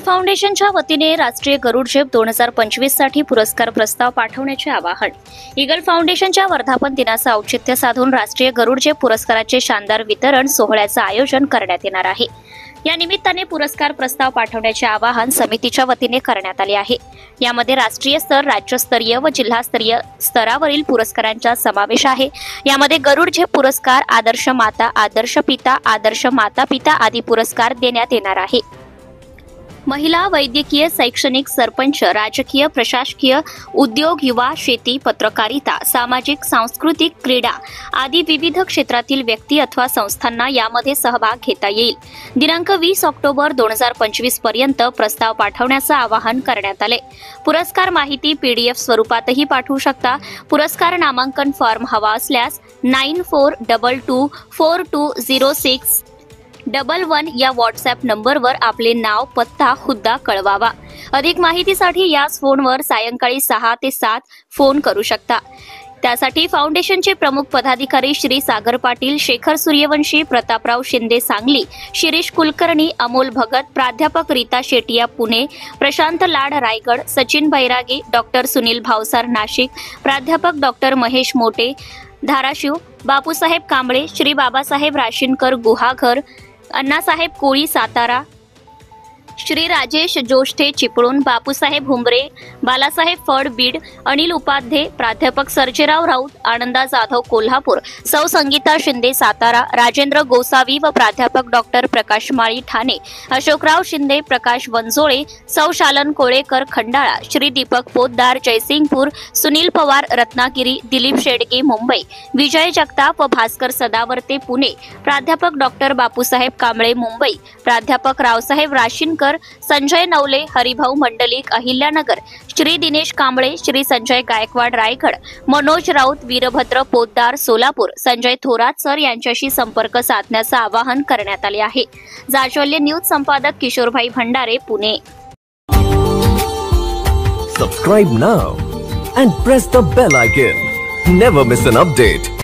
फाउंडेशनच्या वतीने राष्ट्रीय गरुड झेप 2025 साठी पुरस्कार प्रस्ताव पाठवण्याचे आवाहन। ईगल फाउंडेशनच्या वर्धापन दिनाचे औचित्य साधून राष्ट्रीय गरुड झेप पुरस्काराचे शानदार वितरण सोहळ्याचे आयोजन करण्यात येणार आहे। या निमित्ताने पुरस्कार प्रस्ताव पाठवण्याचे आवाहन समितीच्या वतीने करण्यात आले आहे। यामध्ये राष्ट्रीय स्तर, राज्यस्तरीय व जिल्हास्तरीय स्तरावरील पुरस्कारांचा समावेश आहे। यामध्ये गरुड झेप पुरस्कार, आदर्श माता, आदर्श पिता, आदर्श माता पिता आदी पुरस्कार देण्यात येणार आहे। महिला, वैद्यकीय, शैक्षणिक, सरपंच, राजकीय, प्रशासकीय, उद्योग, युवा, शेती, पत्रकारिता, सामाजिक, सांस्कृतिक, क्रीडा आदी विविध क्षेत्रातील व्यक्ती अथवा संस्थांना यामध्ये सहभाग घेता येईल। दिनांक 20 ऑक्टोबर 2025 पर्यंत प्रस्ताव पाठवण्याचे आवाहन करण्यात आले। पुरस्कार माहिती PDF स्वरूपातही पाठवू शकता। पुरस्कार नामांकन फॉर्म हवा असल्यास 9422420611 या व्हॉट्सअप नंबरवर आपले नाव, पत्ता, हुद्दा कळवावा। अधिक माहितीसाठी याच फोनवर सायंकाळी 6 ते 7 फोन करू शकता। त्यासाठी फाउंडेशनचे प्रमुख पदाधिकारी श्री सागर पाटील, शेखर सूर्यवंशी, प्रतापराव शिंदे सांगली, शिरीष कुलकर्णी, अमोल भगत, प्राध्यापक रीता शेटिया पुणे, प्रशांत लाड रायगड, सचिन बैरागी, डॉक्टर सुनील भावसार नाशिक, प्राध्यापक डॉक्टर महेश मोटे धाराशिव, बापूसाहेब कांबळे, श्री बाबासाहेब राशीनकर गुहागर, अण्णासाहेब कोळी सातारा, श्री राजेश जोष्ठे चिपळूण, बापूसाहेब हुंबरे, बालासाहेब फड बीड, अनिल उपाध्ये, प्राध्यापक सर्जेराव राऊत, आनंदा जाधव कोल्हापूर, सौ संगीता शिंदे सातारा, राजेंद्र गोसावी व प्राध्यापक डॉक्टर प्रकाश माळी ठाणे, अशोकराव शिंदे, प्रकाश वंजोळे, सौ शालन कोळेकर खंडाळा, श्री दीपक पोद्दार जयसिंगपूर, सुनील पवार रत्नागिरी, दिलीप शेडगे मुंबई, विजय जगताप व भास्कर सदावर्ते पुणे, प्राध्यापक डॉक्टर बापूसाहेब कांबळे मुंबई, प्राध्यापक रावसाहेब राशीनकर, संजय नवले, हरिभाऊ मंडलिक अहिल्यानगर, श्री दिनेश कांबळे, श्री संजय गायकवाड रायगड, मनोज राऊत वीरभद्र पोद्दार सोलापूर, संजय थोरात सर यांच्याशी संपर्क साधण्याचे आवाहन करण्यात आले आहे। जाज्वल्य न्यूज संपादक Kishorbhai Bhandare Pune. Subscribe now and press the bell icon. Never miss an update.